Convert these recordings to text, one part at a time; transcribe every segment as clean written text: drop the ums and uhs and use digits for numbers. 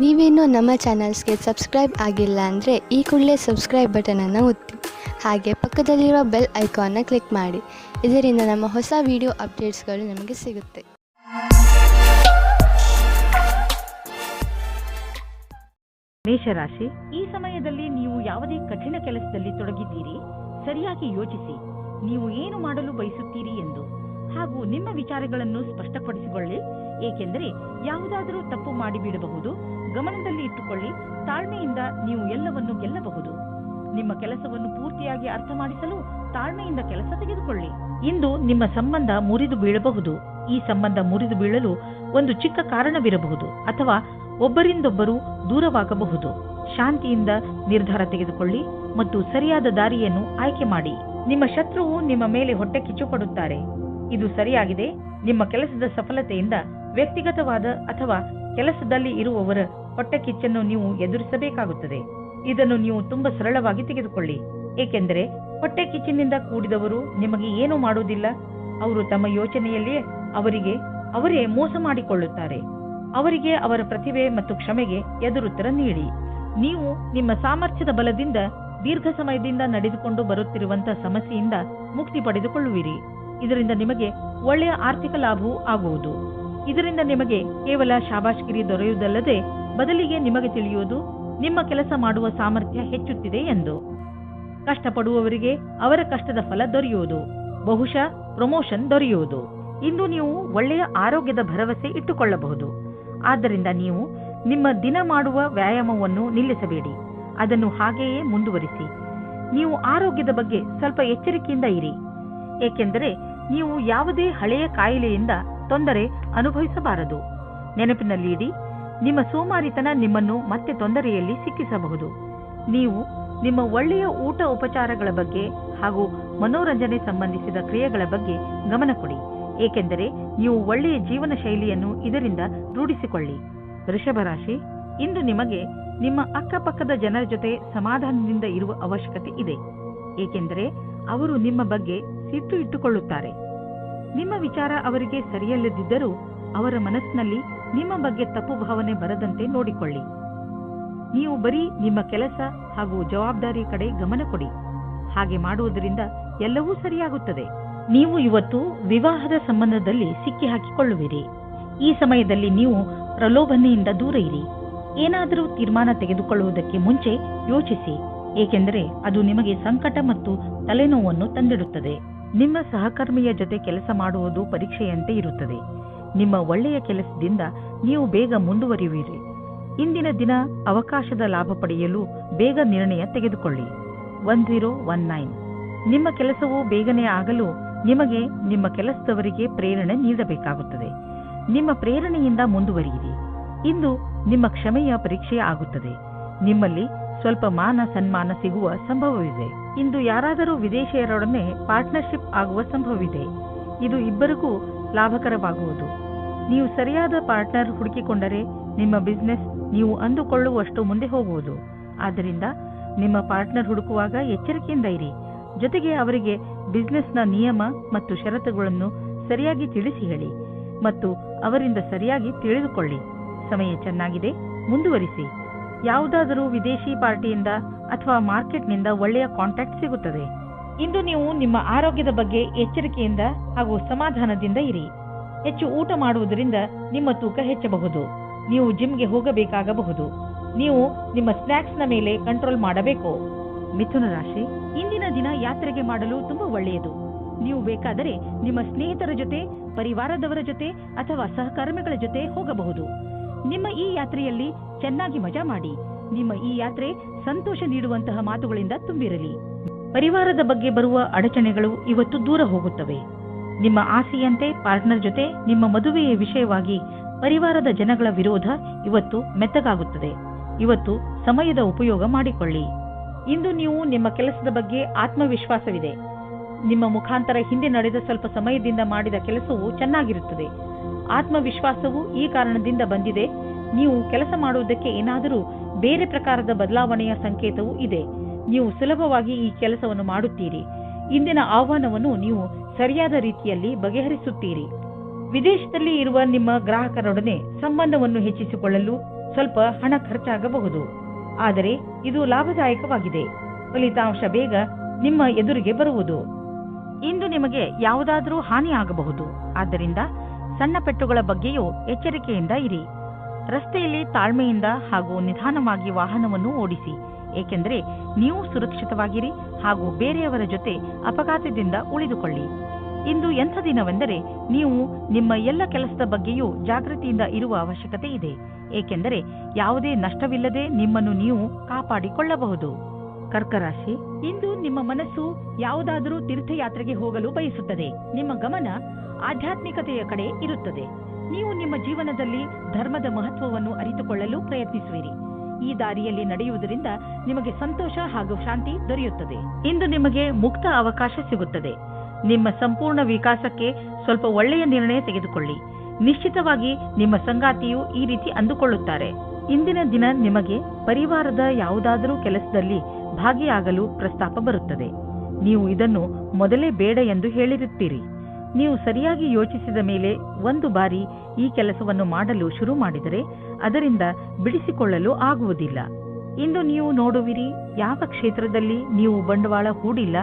ನೀವೇನೂ ನಮ್ಮ ಚಾನಲ್ಸ್ಗೆ ಸಬ್ಸ್ಕ್ರೈಬ್ ಆಗಿಲ್ಲ ಅಂದರೆ ಈ ಕೂಡಲೇ ಸಬ್ಸ್ಕ್ರೈಬ್ ಬಟನನ್ನು ಒತ್ತಿ. ಹಾಗೆ ಪಕ್ಕದಲ್ಲಿರುವ ಬೆಲ್ ಐಕಾನ್ನ ಕ್ಲಿಕ್ ಮಾಡಿ. ಇದರಿಂದ ನಮ್ಮ ಹೊಸ ವಿಡಿಯೋ ಅಪ್ಡೇಟ್ಸ್ಗಳು ನಿಮಗೆ ಸಿಗುತ್ತೆ. ಮೇಷರಾಶಿ, ಈ ಸಮಯದಲ್ಲಿ ನೀವು ಯಾವುದೇ ಕಠಿಣ ಕೆಲಸದಲ್ಲಿ ತೊಡಗಿದ್ದೀರಿ. ಸರಿಯಾಗಿ ಯೋಚಿಸಿ, ನೀವು ಏನು ಮಾಡಲು ಬಯಸುತ್ತೀರಿ ಎಂದು ಹಾಗೂ ನಿಮ್ಮ ವಿಚಾರಗಳನ್ನು ಸ್ಪಷ್ಟಪಡಿಸಿಕೊಳ್ಳಿ. ಏಕೆಂದರೆ ಯಾವುದಾದರೂ ತಪ್ಪು ಮಾಡಿಬಿಡಬಹುದು. ಗಮನದಲ್ಲಿ ಇಟ್ಟುಕೊಳ್ಳಿ, ತಾಳ್ಮೆಯಿಂದ ನೀವು ಎಲ್ಲವನ್ನು ಗೆಲ್ಲಬಹುದು. ನಿಮ್ಮ ಕೆಲಸವನ್ನು ಪೂರ್ತಿಯಾಗಿ ಅರ್ಥ ಮಾಡಿಸಲು ತಾಳ್ಮೆಯಿಂದ ಕೆಲಸ ತೆಗೆದುಕೊಳ್ಳಿ. ಇಂದು ನಿಮ್ಮ ಸಂಬಂಧ ಮುರಿದು ಬೀಳಬಹುದು. ಈ ಸಂಬಂಧ ಮುರಿದು ಬೀಳಲು ಒಂದು ಚಿಕ್ಕ ಕಾರಣವಿರಬಹುದು ಅಥವಾ ಒಬ್ಬರಿಂದೊಬ್ಬರು ದೂರವಾಗಬಹುದು. ಶಾಂತಿಯಿಂದ ನಿರ್ಧಾರ ತೆಗೆದುಕೊಳ್ಳಿ ಮತ್ತು ಸರಿಯಾದ ದಾರಿಯನ್ನು ಆಯ್ಕೆ ಮಾಡಿ. ನಿಮ್ಮ ಶತ್ರುವು ನಿಮ್ಮ ಮೇಲೆ ಹೊಟ್ಟೆ ಕಿಚ್ಚು ಪಡುತ್ತಾರೆ. ಇದು ಸರಿಯಾಗಿದೆ. ನಿಮ್ಮ ಕೆಲಸದ ಸಫಲತೆಯಿಂದ ವ್ಯಕ್ತಿಗತವಾದ ಅಥವಾ ಕೆಲಸದಲ್ಲಿ ಇರುವವರ ಹೊಟ್ಟೆ ಕಿಚ್ಚನ್ನು ನೀವು ಎದುರಿಸಬೇಕಾಗುತ್ತದೆ. ಇದನ್ನು ನೀವು ತುಂಬಾ ಸರಳವಾಗಿ ತೆಗೆದುಕೊಳ್ಳಿ. ಏಕೆಂದರೆ ಹೊಟ್ಟೆ ಕಿಚ್ಚಿನಿಂದ ಕೂಡಿದವರು ನಿಮಗೆ ಏನು ಮಾಡುವುದಿಲ್ಲ. ಅವರು ತಮ್ಮ ಯೋಚನೆಯಲ್ಲಿಯೇ ಅವರೇ ಮೋಸ ಮಾಡಿಕೊಳ್ಳುತ್ತಾರೆ. ಅವರಿಗೆ ಅವರ ಪ್ರತಿಭೆ ಮತ್ತು ಕ್ಷಮೆಗೆ ಎದುರುತ್ತರ ನೀಡಿ. ನೀವು ನಿಮ್ಮ ಸಾಮರ್ಥ್ಯದ ಬಲದಿಂದ ದೀರ್ಘ ಸಮಯದಿಂದ ನಡೆದುಕೊಂಡು ಬರುತ್ತಿರುವಂತಹ ಸಮಸ್ಯೆಯಿಂದ ಮುಕ್ತಿ ಪಡೆದುಕೊಳ್ಳುವಿರಿ. ಇದರಿಂದ ನಿಮಗೆ ಒಳ್ಳೆಯ ಆರ್ಥಿಕ ಲಾಭವೂ ಆಗುವುದು. ಇದರಿಂದ ನಿಮಗೆ ಕೇವಲ ಶಾಬಾಷ್ಗಿರಿ ದೊರೆಯುವುದಲ್ಲದೆ ಬದಲಿಗೆ ನಿಮಗೆ ತಿಳಿಯುವುದು ನಿಮ್ಮ ಕೆಲಸ ಮಾಡುವ ಸಾಮರ್ಥ್ಯ ಹೆಚ್ಚುತ್ತಿದೆ ಎಂದು. ಕಷ್ಟಪಡುವವರಿಗೆ ಅವರ ಕಷ್ಟದ ಫಲ ದೊರೆಯುವುದು. ಬಹುಶಃ ಪ್ರಮೋಷನ್ ದೊರೆಯುವುದು. ಇಂದು ನೀವು ಒಳ್ಳೆಯ ಆರೋಗ್ಯದ ಭರವಸೆ ಇಟ್ಟುಕೊಳ್ಳಬಹುದು. ಆದ್ದರಿಂದ ನೀವು ನಿಮ್ಮ ದಿನ ಮಾಡುವ ವ್ಯಾಯಾಮವನ್ನು ನಿಲ್ಲಿಸಬೇಡಿ. ಅದನ್ನು ಹಾಗೆಯೇ ಮುಂದುವರಿಸಿ. ನೀವು ಆರೋಗ್ಯದ ಬಗ್ಗೆ ಸ್ವಲ್ಪ ಎಚ್ಚರಿಕೆಯಿಂದ ಇರಿ. ಏಕೆಂದರೆ ನೀವು ಯಾವುದೇ ಹಳೆಯ ಕಾಯಿಲೆಯಿಂದ ತೊಂದರೆ ಅನುಭವಿಸಬಾರದು. ನೆನಪಿನಲ್ಲಿಡಿ, ನಿಮ್ಮ ಸೋಮಾರಿತನ ನಿಮ್ಮನ್ನು ಮತ್ತೆ ತೊಂದರೆಯಲ್ಲಿ ಸಿಕ್ಕಿಸಬಹುದು. ನೀವು ನಿಮ್ಮ ಒಳ್ಳೆಯ ಊಟ ಉಪಚಾರಗಳ ಬಗ್ಗೆ ಹಾಗೂ ಮನೋರಂಜನೆ ಸಂಬಂಧಿಸಿದ ಕ್ರಿಯೆಗಳ ಬಗ್ಗೆ ಗಮನ ಕೊಡಿ. ಏಕೆಂದರೆ ನೀವು ಒಳ್ಳೆಯ ಜೀವನ ಶೈಲಿಯನ್ನು ಇದರಿಂದ ರೂಢಿಸಿಕೊಳ್ಳಿ. ವೃಷಭ ರಾಶಿ, ಇಂದು ನಿಮಗೆ ನಿಮ್ಮ ಅಕ್ಕಪಕ್ಕದ ಜನರ ಜೊತೆ ಸಮಾಧಾನದಿಂದ ಇರುವ ಅವಶ್ಯಕತೆ ಇದೆ. ಏಕೆಂದರೆ ಅವರು ನಿಮ್ಮ ಬಗ್ಗೆ ಸಿಟ್ಟು ಇಟ್ಟುಕೊಳ್ಳುತ್ತಾರೆ. ನಿಮ್ಮ ವಿಚಾರ ಅವರಿಗೆ ಸರಿಯಲ್ಲದಿದ್ದರೂ ಅವರ ಮನಸ್ಸಿನಲ್ಲಿ ನಿಮ್ಮ ಬಗ್ಗೆ ತಪ್ಪು ಭಾವನೆ ಬರದಂತೆ ನೋಡಿಕೊಳ್ಳಿ. ನೀವು ಬರೀ ನಿಮ್ಮ ಕೆಲಸ ಹಾಗೂ ಜವಾಬ್ದಾರಿ ಕಡೆ ಗಮನ ಕೊಡಿ. ಹಾಗೆ ಮಾಡುವುದರಿಂದ ಎಲ್ಲವೂ ಸರಿಯಾಗುತ್ತದೆ. ನೀವು ಇವತ್ತು ವಿವಾಹದ ಸಂಬಂಧದಲ್ಲಿ ಸಿಕ್ಕಿ ಹಾಕಿಕೊಳ್ಳುವಿರಿ. ಈ ಸಮಯದಲ್ಲಿ ನೀವು ಪ್ರಲೋಭನೆಯಿಂದ ದೂರ ಇರಿ. ಏನಾದರೂ ತೀರ್ಮಾನ ತೆಗೆದುಕೊಳ್ಳುವುದಕ್ಕೆ ಮುಂಚೆ ಯೋಚಿಸಿ. ಏಕೆಂದರೆ ಅದು ನಿಮಗೆ ಸಂಕಟ ಮತ್ತು ತಲೆನೋವನ್ನು ತಂದಿಡುತ್ತದೆ. ನಿಮ್ಮ ಸಹಕರ್ಮಿಯ ಜೊತೆ ಕೆಲಸ ಮಾಡುವುದು ಪರೀಕ್ಷೆಯಂತೆ ಇರುತ್ತದೆ. ನಿಮ್ಮ ಒಳ್ಳೆಯ ಕೆಲಸದಿಂದ ನೀವು ಬೇಗ ಮುಂದುವರಿಯುವಿರಿ. ಇಂದಿನ ದಿನ ಅವಕಾಶದ ಲಾಭ ಪಡೆಯಲು ಬೇಗ ನಿರ್ಣಯ ತೆಗೆದುಕೊಳ್ಳಿ. 1019. ನಿಮ್ಮ ಕೆಲಸವು ಬೇಗನೆ ಆಗಲು ನಿಮಗೆ ನಿಮ್ಮ ಕೆಲಸದವರಿಗೆ ಪ್ರೇರಣೆ ನೀಡಬೇಕಾಗುತ್ತದೆ. ನಿಮ್ಮ ಪ್ರೇರಣೆಯಿಂದ ಮುಂದುವರಿಯಿರಿ. ಇಂದು ನಿಮ್ಮ ಕ್ಷಮೆಯ ಪರೀಕ್ಷೆ ಆಗುತ್ತದೆ. ನಿಮ್ಮಲ್ಲಿ ಸ್ವಲ್ಪ ಮಾನ ಸನ್ಮಾನ ಸಿಗುವ ಸಂಭವವಿದೆ. ಇಂದು ಯಾರಾದರೂ ವಿದೇಶಿಯರೊಡನೆ ಪಾರ್ಟ್ನರ್ಶಿಪ್ ಆಗುವ ಸಂಭವವಿದೆ. ಇದು ಇಬ್ಬರಿಗೂ ಲಾಭಕರವಾಗುವುದು. ನೀವು ಸರಿಯಾದ ಪಾರ್ಟ್ನರ್ ಹುಡುಕಿಕೊಂಡರೆ ನಿಮ್ಮ ಬಿಸ್ನೆಸ್ ನೀವು ಅಂದುಕೊಳ್ಳುವಷ್ಟು ಮುಂದೆ ಹೋಗುವುದು. ಆದ್ದರಿಂದ ನಿಮ್ಮ ಪಾರ್ಟ್ನರ್ ಹುಡುಕುವಾಗ ಎಚ್ಚರಿಕೆಯಿಂದ ಇರಿ. ಜೊತೆಗೆ ಅವರಿಗೆ ಬಿಸ್ನೆಸ್ನ ನಿಯಮ ಮತ್ತು ಷರತ್ತುಗಳನ್ನು ಸರಿಯಾಗಿ ತಿಳಿಸಿ ಹೇಳಿ ಮತ್ತು ಅವರಿಂದ ಸರಿಯಾಗಿ ತಿಳಿದುಕೊಳ್ಳಿ. ಸಮಯ ಚೆನ್ನಾಗಿದೆ, ಮುಂದುವರಿಸಿ. ಯಾವುದಾದರೂ ವಿದೇಶಿ ಪಾರ್ಟಿಯಿಂದ ಅಥವಾ ಮಾರ್ಕೆಟ್ನಿಂದ ಒಳ್ಳೆಯ ಕಾಂಟ್ಯಾಕ್ಟ್ ಸಿಗುತ್ತದೆ. ಇಂದು ನೀವು ನಿಮ್ಮ ಆರೋಗ್ಯದ ಬಗ್ಗೆ ಎಚ್ಚರಿಕೆಯಿಂದ ಹಾಗೂ ಸಮಾಧಾನದಿಂದ ಇರಿ. ಹೆಚ್ಚು ಊಟ ಮಾಡುವುದರಿಂದ ನಿಮ್ಮ ತೂಕ ಹೆಚ್ಚಬಹುದು. ನೀವು ಜಿಮ್ಗೆ ಹೋಗಬೇಕಾಗಬಹುದು. ನೀವು ನಿಮ್ಮ ಸ್ನ್ಯಾಕ್ಸ್ನ ಮೇಲೆ ಕಂಟ್ರೋಲ್ ಮಾಡಬೇಕು. ಮಿಥುನ ರಾಶಿ, ಇಂದಿನ ದಿನ ಯಾತ್ರೆಗೆ ಮಾಡಲು ತುಂಬಾ ಒಳ್ಳೆಯದು. ನೀವು ಬೇಕಾದರೆ ನಿಮ್ಮ ಸ್ನೇಹಿತರ ಜೊತೆ, ಪರಿವಾರದವರ ಜೊತೆ ಅಥವಾ ಸಹಕರ್ಮಿಗಳ ಜೊತೆ ಹೋಗಬಹುದು. ನಿಮ್ಮ ಈ ಯಾತ್ರೆಯಲ್ಲಿ ಚೆನ್ನಾಗಿ ಮಜಾ ಮಾಡಿ. ನಿಮ್ಮ ಈ ಯಾತ್ರೆ ಸಂತೋಷ ನೀಡುವಂತಹ ಮಾತುಗಳಿಂದ ತುಂಬಿರಲಿ. ಪರಿವಾರದ ಬಗ್ಗೆ ಬರುವ ಅಡಚಣೆಗಳು ಇವತ್ತು ದೂರ ಹೋಗುತ್ತವೆ. ನಿಮ್ಮ ಆಸೆಯಂತೆ ಪಾರ್ಟ್ನರ್ ಜೊತೆ ನಿಮ್ಮ ಮದುವೆಯ ವಿಷಯವಾಗಿ ಪರಿವಾರದ ಜನಗಳ ವಿರೋಧ ಇವತ್ತು ಮೆತ್ತಗಾಗುತ್ತದೆ. ಇವತ್ತು ಸಮಯದ ಉಪಯೋಗ ಮಾಡಿಕೊಳ್ಳಿ. ಇಂದು ನೀವು ನಿಮ್ಮ ಕೆಲಸದ ಬಗ್ಗೆ ಆತ್ಮವಿಶ್ವಾಸವಿದೆ. ನಿಮ್ಮ ಮುಖಾಂತರ ಹಿಂದೆ ನಡೆದ ಸ್ವಲ್ಪ ಸಮಯದಿಂದ ಮಾಡಿದ ಕೆಲಸವು ಚೆನ್ನಾಗಿರುತ್ತದೆ. ಆತ್ಮವಿಶ್ವಾಸವು ಈ ಕಾರಣದಿಂದ ಬಂದಿದೆ. ನೀವು ಕೆಲಸ ಮಾಡುವುದಕ್ಕೆ ಏನಾದರೂ ಬೇರೆ ಪ್ರಕಾರದ ಬದಲಾವಣೆಯ ಸಂಕೇತವೂ ಇದೆ. ನೀವು ಸುಲಭವಾಗಿ ಈ ಕೆಲಸವನ್ನು ಮಾಡುತ್ತೀರಿ. ಇಂದಿನ ಆಹ್ವಾನವನ್ನು ನೀವು ಸರಿಯಾದ ರೀತಿಯಲ್ಲಿ ಬಗೆಹರಿಸುತ್ತೀರಿ. ವಿದೇಶದಲ್ಲಿ ಇರುವ ನಿಮ್ಮ ಗ್ರಾಹಕರೊಡನೆ ಸಂಬಂಧವನ್ನು ಹೆಚ್ಚಿಸಿಕೊಳ್ಳಲು ಸ್ವಲ್ಪ ಹಣ ಖರ್ಚಾಗಬಹುದು, ಆದರೆ ಇದು ಲಾಭದಾಯಕವಾಗಿದೆ. ಫಲಿತಾಂಶ ಬೇಗ ನಿಮ್ಮ ಎದುರಿಗೆ ಬರುವುದು. ಇಂದು ನಿಮಗೆ ಯಾವುದಾದರೂ ಹಾನಿ ಆಗಬಹುದು. ಆದ್ದರಿಂದ ಸಣ್ಣ ಪೆಟ್ಟುಗಳ ಬಗ್ಗೆಯೂ ಎಚ್ಚರಿಕೆಯಿಂದ ಇರಿ. ರಸ್ತೆಯಲ್ಲಿ ತಾಳ್ಮೆಯಿಂದ ಹಾಗೂ ನಿಧಾನವಾಗಿ ವಾಹನವನ್ನು ಓಡಿಸಿ, ಏಕೆಂದರೆ ನೀವು ಸುರಕ್ಷಿತವಾಗಿರಿ ಹಾಗೂ ಬೇರೆಯವರ ಜೊತೆ ಅಪಘಾತದಿಂದ ಉಳಿದುಕೊಳ್ಳಿ. ಇಂದು ಎಂಥ ದಿನವೆಂದರೆ ನೀವು ನಿಮ್ಮ ಎಲ್ಲ ಕೆಲಸದ ಬಗ್ಗೆಯೂ ಜಾಗೃತಿಯಿಂದ ಇರುವ ಅವಶ್ಯಕತೆ ಇದೆ, ಏಕೆಂದರೆ ಯಾವುದೇ ನಷ್ಟವಿಲ್ಲದೆ ನಿಮ್ಮನ್ನು ನೀವು ಕಾಪಾಡಿಕೊಳ್ಳಬಹುದು. ಕರ್ಕರಾಶಿ, ಇಂದು ನಿಮ್ಮ ಮನಸ್ಸು ಯಾವುದಾದರೂ ತೀರ್ಥಯಾತ್ರೆಗೆ ಹೋಗಲು ಬಯಸುತ್ತದೆ. ನಿಮ್ಮ ಗಮನ ಆಧ್ಯಾತ್ಮಿಕತೆಯ ಕಡೆ ಇರುತ್ತದೆ. ನೀವು ನಿಮ್ಮ ಜೀವನದಲ್ಲಿ ಧರ್ಮದ ಮಹತ್ವವನ್ನು ಅರಿತುಕೊಳ್ಳಲು ಪ್ರಯತ್ನಿಸುವಿರಿ. ಈ ದಾರಿಯಲ್ಲಿ ನಡೆಯುವುದರಿಂದ ನಿಮಗೆ ಸಂತೋಷ ಹಾಗೂ ಶಾಂತಿ ದೊರೆಯುತ್ತದೆ. ಇಂದು ನಿಮಗೆ ಮುಕ್ತ ಅವಕಾಶ ಸಿಗುತ್ತದೆ. ನಿಮ್ಮ ಸಂಪೂರ್ಣ ವಿಕಾಸಕ್ಕೆ ಸ್ವಲ್ಪ ಒಳ್ಳೆಯ ನಿರ್ಣಯ ತೆಗೆದುಕೊಳ್ಳಿ. ನಿಶ್ಚಿತವಾಗಿ ನಿಮ್ಮ ಸಂಗಾತಿಯು ಈ ರೀತಿ ಅಂದುಕೊಳ್ಳುತ್ತಾರೆ. ಇಂದಿನ ದಿನ ನಿಮಗೆ ಪರಿವಾರದ ಯಾವುದಾದರೂ ಕೆಲಸದಲ್ಲಿ ಭಾಗಿಯಾಗಲು ಪ್ರಸ್ತಾಪ ಬರುತ್ತದೆ. ನೀವು ಇದನ್ನು ಮೊದಲೇ ಬೇಡ ಎಂದು ಹೇಳಿರುತ್ತೀರಿ. ನೀವು ಸರಿಯಾಗಿ ಯೋಚಿಸಿದ ಮೇಲೆ ಒಂದು ಬಾರಿ ಈ ಕೆಲಸವನ್ನು ಮಾಡಲು ಶುರು ಮಾಡಿದರೆ ಅದರಿಂದ ಬಿಡಿಸಿಕೊಳ್ಳಲು ಆಗುವುದಿಲ್ಲ. ಇಂದು ನೀವು ನೋಡುವಿರಿ, ಯಾವ ಕ್ಷೇತ್ರದಲ್ಲಿ ನೀವು ಬಂಡವಾಳ ಹೂಡಿಲ್ಲ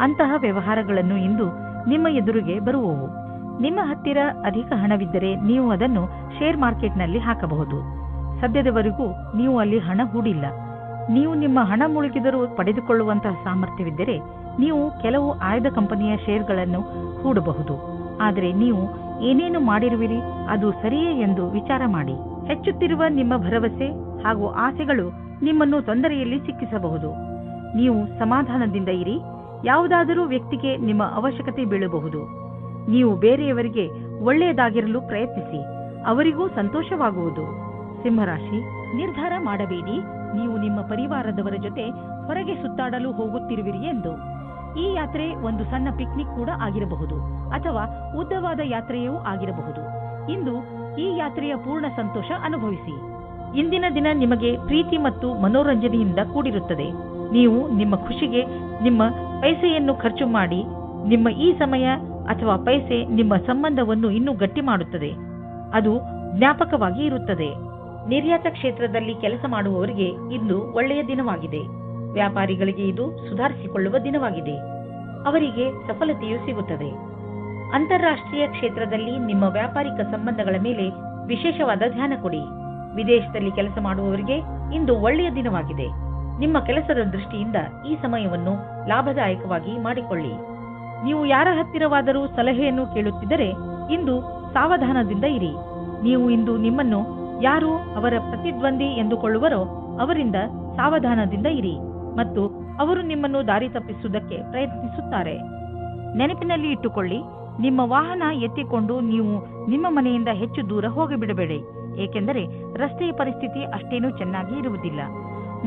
ಅಂತಹ ವ್ಯವಹಾರಗಳನ್ನು ಇಂದು ನಿಮ್ಮ ಎದುರಿಗೆ ಬರುವವು. ನಿಮ್ಮ ಹತ್ತಿರ ಅಧಿಕ ಹಣವಿದ್ದರೆ ನೀವು ಅದನ್ನು ಶೇರ್ ಮಾರ್ಕೆಟ್ನಲ್ಲಿ ಹಾಕಬಹುದು. ಸದ್ಯದವರೆಗೂ ನೀವು ಅಲ್ಲಿ ಹಣ ಹೂಡಿಲ್ಲ. ನೀವು ನಿಮ್ಮ ಹಣ ಮುಳುಗಿದರೂ ಪಡೆದುಕೊಳ್ಳುವಂತಹ ಸಾಮರ್ಥ್ಯವಿದ್ದರೆ ನೀವು ಕೆಲವು ಆಯ್ದ ಕಂಪನಿಯ ಶೇರ್ಗಳನ್ನು ಹೂಡಬಹುದು. ಆದರೆ ನೀವು ಏನೇನು ಮಾಡಿರುವಿರಿ ಅದು ಸರಿಯೇ ಎಂದು ವಿಚಾರ ಮಾಡಿ. ಹೆಚ್ಚುತ್ತಿರುವ ನಿಮ್ಮ ಭರವಸೆ ಹಾಗೂ ಆಸೆಗಳು ನಿಮ್ಮನ್ನು ತೊಂದರೆಯಲ್ಲಿ ಸಿಕ್ಕಿಸಬಹುದು. ನೀವು ಸಮಾಧಾನದಿಂದ ಇರಿ. ಯಾವುದಾದರೂ ವ್ಯಕ್ತಿಗೆ ನಿಮ್ಮ ಅವಶ್ಯಕತೆ ಬೀಳಬಹುದು. ನೀವು ಬೇರೆಯವರಿಗೆ ಒಳ್ಳೆಯದಾಗಿರಲು ಪ್ರಯತ್ನಿಸಿ, ಅವರಿಗೂ ಸಂತೋಷವಾಗುವುದು. ಸಿಂಹರಾಶಿ, ನಿರ್ಧಾರ ಮಾಡಬೇಡಿ. ನೀವು ನಿಮ್ಮ ಪರಿವಾರದವರ ಜೊತೆ ಹೊರಗೆ ಸುತ್ತಾಡಲು ಹೋಗುತ್ತಿರುವಿರಿ ಎಂದು. ಈ ಯಾತ್ರೆ ಒಂದು ಸಣ್ಣ ಪಿಕ್ನಿಕ್ ಕೂಡ ಆಗಿರಬಹುದು ಅಥವಾ ಉದ್ದವಾದ ಯಾತ್ರೆಯೂ ಆಗಿರಬಹುದು. ಇಂದು ಈ ಯಾತ್ರೆಯ ಪೂರ್ಣ ಸಂತೋಷ ಅನುಭವಿಸಿ. ಇಂದಿನ ದಿನ ನಿಮಗೆ ಪ್ರೀತಿ ಮತ್ತು ಮನೋರಂಜನೆಯಿಂದ ಕೂಡಿರುತ್ತದೆ. ನೀವು ನಿಮ್ಮ ಖುಷಿಗೆ ನಿಮ್ಮ ಪೈಸೆಯನ್ನು ಖರ್ಚು ಮಾಡಿ. ನಿಮ್ಮ ಈ ಸಮಯ ಅಥವಾ ಪೈಸೆ ನಿಮ್ಮ ಸಂಬಂಧವನ್ನು ಇನ್ನೂ ಗಟ್ಟಿ ಮಾಡುತ್ತದೆ. ಅದು ಜ್ಞಾಪಕವಾಗಿ ಇರುತ್ತದೆ. ನಿರ್ಯಾತ ಕ್ಷೇತ್ರದಲ್ಲಿ ಕೆಲಸ ಮಾಡುವವರಿಗೆ ಇಂದು ಒಳ್ಳೆಯ ದಿನವಾಗಿದೆ. ವ್ಯಾಪಾರಿಗಳಿಗೆ ಇದು ಸುಧಾರಿಸಿಕೊಳ್ಳುವ ದಿನವಾಗಿದೆ. ಅವರಿಗೆ ಸಫಲತೆಯೂ ಸಿಗುತ್ತದೆ. ಅಂತಾರಾಷ್ಟ್ರೀಯ ಕ್ಷೇತ್ರದಲ್ಲಿ ನಿಮ್ಮ ವ್ಯಾಪಾರಿಕ ಸಂಬಂಧಗಳ ಮೇಲೆ ವಿಶೇಷವಾದ ಧ್ಯಾನ ಕೊಡಿ. ವಿದೇಶದಲ್ಲಿ ಕೆಲಸ ಮಾಡುವವರಿಗೆ ಇಂದು ಒಳ್ಳೆಯ ದಿನವಾಗಿದೆ. ನಿಮ್ಮ ಕೆಲಸದ ದೃಷ್ಟಿಯಿಂದ ಈ ಸಮಯವನ್ನು ಲಾಭದಾಯಕವಾಗಿ ಮಾಡಿಕೊಳ್ಳಿ. ನೀವು ಯಾರ ಹತ್ತಿರವಾದರೂ ಸಲಹೆಯನ್ನು ಕೇಳುತ್ತಿದ್ದರೆ ಇಂದು ಸಾವಧಾನದಿಂದ ಇರಿ. ನೀವು ಇಂದು ನಿಮ್ಮನ್ನು ಯಾರು ಅವರ ಪ್ರತಿದ್ವಂದಿ ಎಂದುಕೊಳ್ಳುವರೋ ಅವರಿಂದ ಸಾವಧಾನದಿಂದ ಇರಿ ಮತ್ತು ಅವರು ನಿಮ್ಮನ್ನು ದಾರಿ ತಪ್ಪಿಸುವುದಕ್ಕೆ ಪ್ರಯತ್ನಿಸುತ್ತಾರೆ. ನೆನಪಿನಲ್ಲಿ ಇಟ್ಟುಕೊಳ್ಳಿ, ನಿಮ್ಮ ವಾಹನ ಎತ್ತಿಕೊಂಡು ನೀವು ನಿಮ್ಮ ಮನೆಯಿಂದ ಹೆಚ್ಚು ದೂರ ಹೋಗಿಬಿಡಬೇಡಿ, ಏಕೆಂದರೆ ರಸ್ತೆಯ ಪರಿಸ್ಥಿತಿ ಅಷ್ಟೇನೂ ಚೆನ್ನಾಗಿ ಇರುವುದಿಲ್ಲ.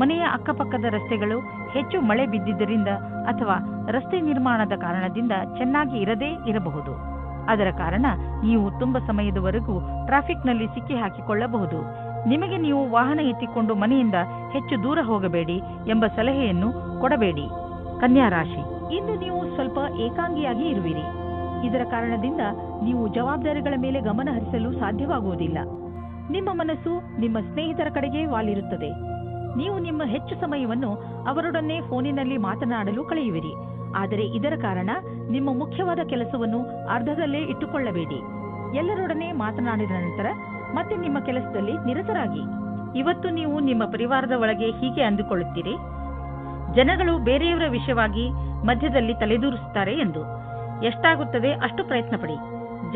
ಮನೆಯ ಅಕ್ಕಪಕ್ಕದ ರಸ್ತೆಗಳು ಹೆಚ್ಚು ಮಳೆ ಬಿದ್ದಿದ್ದರಿಂದ ಅಥವಾ ರಸ್ತೆ ನಿರ್ಮಾಣದ ಕಾರಣದಿಂದ ಚೆನ್ನಾಗಿ ಇರದೇ ಇರಬಹುದು. ಅದರ ಕಾರಣ ನೀವು ತುಂಬ ಸಮಯದವರೆಗೂ ಟ್ರಾಫಿಕ್ನಲ್ಲಿ ಸಿಕ್ಕಿ ಹಾಕಿಕೊಳ್ಳಬಹುದು. ನಿಮಗೆ ನೀವು ವಾಹನ ಎತ್ತಿಕೊಂಡು ಮನೆಯಿಂದ ಹೆಚ್ಚು ದೂರ ಹೋಗಬೇಡಿ ಎಂಬ ಸಲಹೆಯನ್ನು ಕೊಡಬೇಡಿ. ಕನ್ಯಾ ರಾಶಿ, ಇಂದು ನೀವು ಸ್ವಲ್ಪ ಏಕಾಂಗಿಯಾಗಿ ಇರುವಿರಿ. ಇದರ ಕಾರಣದಿಂದ ನೀವು ಜವಾಬ್ದಾರಿಗಳ ಮೇಲೆ ಗಮನ ಹರಿಸಲು ಸಾಧ್ಯವಾಗುವುದಿಲ್ಲ. ನಿಮ್ಮ ಮನಸ್ಸು ನಿಮ್ಮ ಸ್ನೇಹಿತರ ಕಡೆಗೆ ವಾಲಿರುತ್ತದೆ. ನೀವು ನಿಮ್ಮ ಹೆಚ್ಚು ಸಮಯವನ್ನು ಅವರೊಡನೆ ಫೋನಿನಲ್ಲಿ ಮಾತನಾಡಲು ಕಳೆಯುವಿರಿ. ಆದರೆ ಇದರ ಕಾರಣ ನಿಮ್ಮ ಮುಖ್ಯವಾದ ಕೆಲಸವನ್ನು ಅರ್ಧದಲ್ಲೇ ಇಟ್ಟುಕೊಳ್ಳಬೇಡಿ. ಎಲ್ಲರೊಡನೆ ಮಾತನಾಡಿದ ನಂತರ ಮತ್ತೆ ನಿಮ್ಮ ಕೆಲಸದಲ್ಲಿ ನಿರತರಾಗಿ. ಇವತ್ತು ನೀವು ನಿಮ್ಮ ಪರಿವಾರದ ಒಳಗೆ ಹೀಗೆ ಅಂದುಕೊಳ್ಳುತ್ತೀರಿ, ಜನಗಳು ಬೇರೆಯವರ ವಿಷಯವಾಗಿ ಮಧ್ಯದಲ್ಲಿ ತಲೆದೂರಿಸುತ್ತಾರೆ ಎಂದು. ಎಷ್ಟಾಗುತ್ತದೆ ಅಷ್ಟು ಪ್ರಯತ್ನ ಪಡಿ.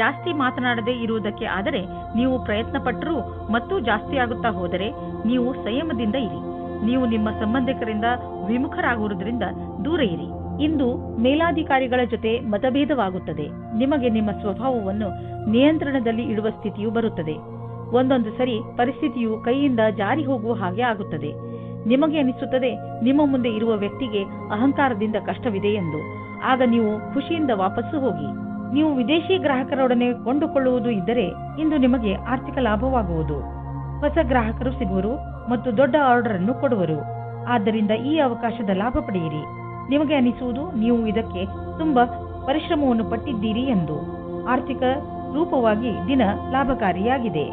ಜಾಸ್ತಿ ಮಾತನಾಡದೇ ಇರುವುದಕ್ಕೆ ಆದರೆ ನೀವು ಪ್ರಯತ್ನ ಪಟ್ಟರೂ ಮತ್ತು ಜಾಸ್ತಿ ಆಗುತ್ತಾ ಹೋದರೆ ನೀವು ಸಂಯಮದಿಂದ ಇರಿ. ನೀವು ನಿಮ್ಮ ಸಂಬಂಧಿಕರಿಂದ ವಿಮುಖರಾಗುವುದರಿಂದ ದೂರ ಇರಿ. ಇಂದು ಮೇಲಾಧಿಕಾರಿಗಳ ಜೊತೆ ಮತಭೇದವಾಗುತ್ತದೆ. ನಿಮಗೆ ನಿಮ್ಮ ಸ್ವಭಾವವನ್ನು ನಿಯಂತ್ರಣದಲ್ಲಿ ಇಡುವ ಸ್ಥಿತಿಯು ಬರುತ್ತದೆ. ಒಂದೊಂದು ಸರಿ ಪರಿಸ್ಥಿತಿಯು ಕೈಯಿಂದ ಜಾರಿ ಹೋಗುವ ಹಾಗೆ ಆಗುತ್ತದೆ. ನಿಮಗೆ ಅನಿಸುತ್ತದೆ ನಿಮ್ಮ ಮುಂದೆ ಇರುವ ವ್ಯಕ್ತಿಗೆ ಅಹಂಕಾರದಿಂದ ಕಷ್ಟವಿದೆ ಎಂದು. ಆಗ ನೀವು ಖುಷಿಯಿಂದ ವಾಪಸ್ಸು ಹೋಗಿ. ನೀವು ವಿದೇಶಿ ಗ್ರಾಹಕರೊಡನೆ ಕೊಂಡುಕೊಳ್ಳುವುದು ಇದ್ದರೆ ಇಂದು ನಿಮಗೆ ಆರ್ಥಿಕ ಲಾಭವಾಗುವುದು. ಹೊಸ ಗ್ರಾಹಕರು ಸಿಗುವರು ಮತ್ತು ದೊಡ್ಡ ಆರ್ಡರ್ ಅನ್ನು ಕೊಡುವರು. ಆದ್ದರಿಂದ ಈ ಅವಕಾಶದ ಲಾಭ ಪಡೆಯಿರಿ. ನಿಮಗೆ ಅನಿಸುವುದು ನೀವು ಇದಕ್ಕೆ ತುಂಬಾ ಪರಿಶ್ರಮವನ್ನು ಪಟ್ಟಿದ್ದೀರಿ ಎಂದು. ಆರ್ಥಿಕ ರೂಪವಾಗಿ ದಿನ ಲಾಭಕಾರಿಯಾಗಿದೆ.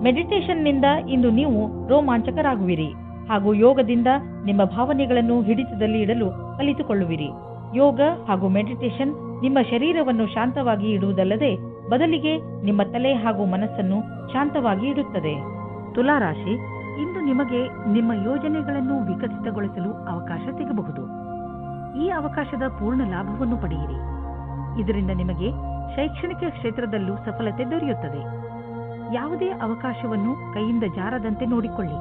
ಮೆಡಿಟೇಷನ್ನಿಂದ ಇಂದು ನೀವು ರೋಮಾಂಚಕರಾಗುವಿರಿ ಹಾಗೂ ಯೋಗದಿಂದ ನಿಮ್ಮ ಭಾವನೆಗಳನ್ನು ಹಿಡಿತದಲ್ಲಿ ಇಡಲು ಕಲಿತುಕೊಳ್ಳುವಿರಿ. ಯೋಗ ಹಾಗೂ ಮೆಡಿಟೇಷನ್ ನಿಮ್ಮ ಶರೀರವನ್ನು ಶಾಂತವಾಗಿ ಇಡುವುದಲ್ಲದೆ ಬದಲಿಗೆ ನಿಮ್ಮ ತಲೆ ಹಾಗೂ ಮನಸ್ಸನ್ನು ಶಾಂತವಾಗಿ ಇಡುತ್ತದೆ. ತುಲಾರಾಶಿ, ಇಂದು ನಿಮಗೆ ನಿಮ್ಮ ಯೋಜನೆಗಳನ್ನು ವಿಕಸಿತಗೊಳಿಸಲು ಅವಕಾಶ ಸಿಗಬಹುದು. ಈ ಅವಕಾಶದ ಪೂರ್ಣ ಲಾಭವನ್ನು ಪಡೆಯಿರಿ. ಇದರಿಂದ ನಿಮಗೆ ಶೈಕ್ಷಣಿಕ ಕ್ಷೇತ್ರದಲ್ಲೂ ಸಫಲತೆ ದೊರೆಯುತ್ತದೆ. ಯಾವುದೇ ಅವಕಾಶವನ್ನು ಕೈಯಿಂದ ಜಾರದಂತೆ ನೋಡಿಕೊಳ್ಳಿ,